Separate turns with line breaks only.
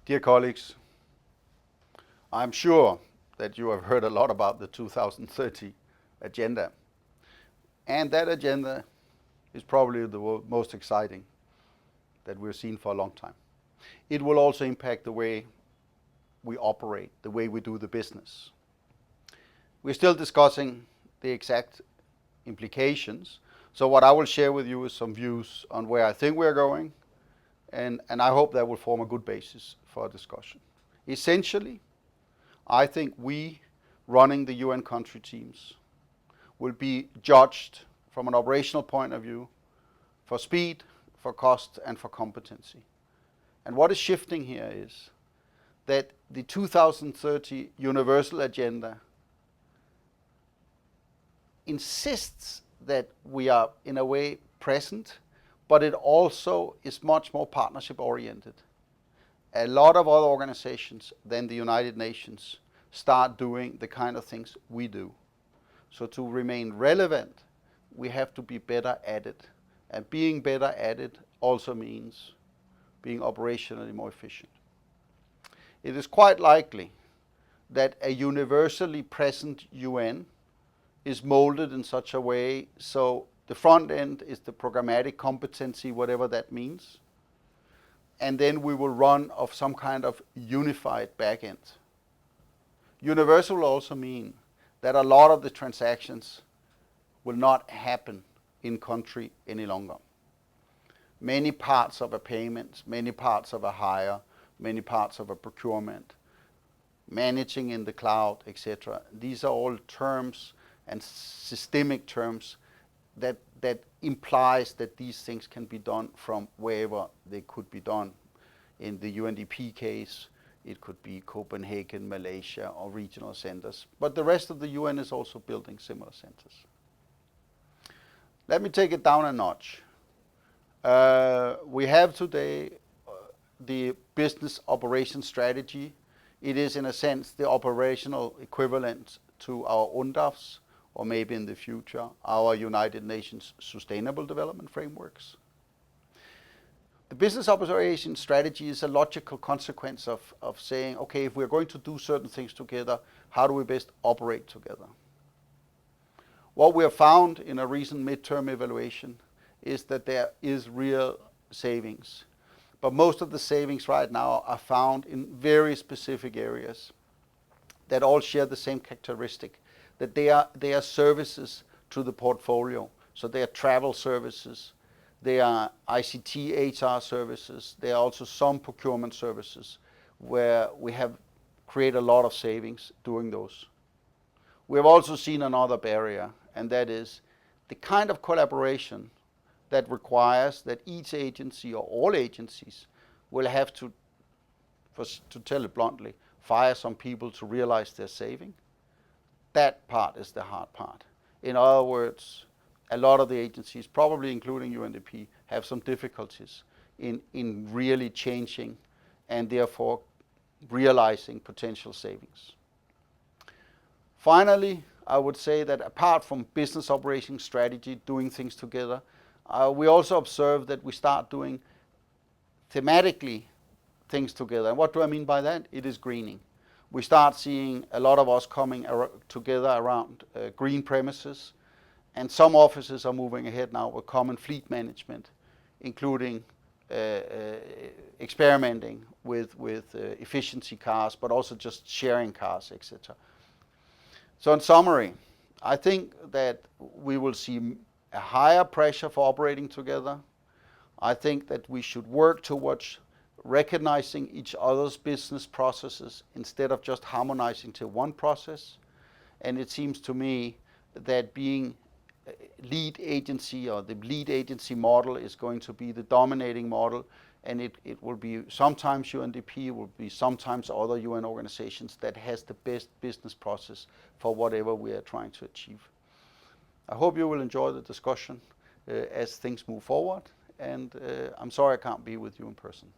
Dear colleagues, I'm sure that you have heard a lot about the 2030 agenda. And that agenda is probably the most exciting that we've seen for a long time. It will also impact the way we operate, the way we do the business. We're still discussing the exact implications. So what I will share with you is some views on where I think we're going, and I hope that will form a good basis for a discussion. Essentially, I think we, running the UN country teams, will be judged from an operational point of view for speed, for cost, and for competency. And what is shifting here is that the 2030 Universal Agenda insists that we are, in a way, present, but it also is much more partnership-oriented. A lot of other organizations than the United Nations start doing the kind of things we do. So to remain relevant, we have to be better at it. And being better at it also means being operationally more efficient. It is quite likely that a universally present UN is molded in such a way so the front end is the programmatic competency, whatever that means. And then we will run off some kind of unified back end. Universal will also mean that a lot of the transactions will not happen in country any longer. Many parts of a payment, many parts of a hire, many parts of a procurement, managing in the cloud, etc. These are all terms and systemic terms that implies that these things can be done from wherever they could be done. In the UNDP case, it could be Copenhagen, Malaysia, or regional centers. But the rest of the UN is also building similar centers. Let me take it down a notch. We have today the business operation strategy. It is, in a sense, the operational equivalent to our UNDAFs, or maybe in the future, our United Nations Sustainable Development Frameworks. The business operation strategy is a logical consequence of saying, okay, if we're going to do certain things together, how do we best operate together? What we have found in a recent midterm evaluation is that there is real savings. But most of the savings right now are found in very specific areas that all share the same characteristic, that they are services to the portfolio. So they are travel services, they are ICT HR services, there are also some procurement services where we have created a lot of savings doing those. We have also seen another barrier, and that is the kind of collaboration that requires that each agency or all agencies will have to tell it bluntly, fire some people to realize their saving. That part is the hard part. In other words, a lot of the agencies, probably including UNDP, have some difficulties in really changing and therefore realizing potential savings. Finally, I would say that apart from business operation strategy, doing things together, we also observe that we start doing thematically things together. And what do I mean by that? It is greening. We start seeing a lot of us coming together around green premises, and some offices are moving ahead now with common fleet management, including experimenting with efficiency cars, but also just sharing cars, etc. So in summary, I think that we will see a higher pressure for operating together. I think that we should work towards recognizing each other's business processes instead of just harmonizing to one process. And it seems to me that being lead agency or the lead agency model is going to be the dominating model, and it will be sometimes UNDP, will be sometimes other UN organizations that has the best business process for whatever we are trying to achieve. I hope you will enjoy the discussion as things move forward, and I'm sorry I can't be with you in person.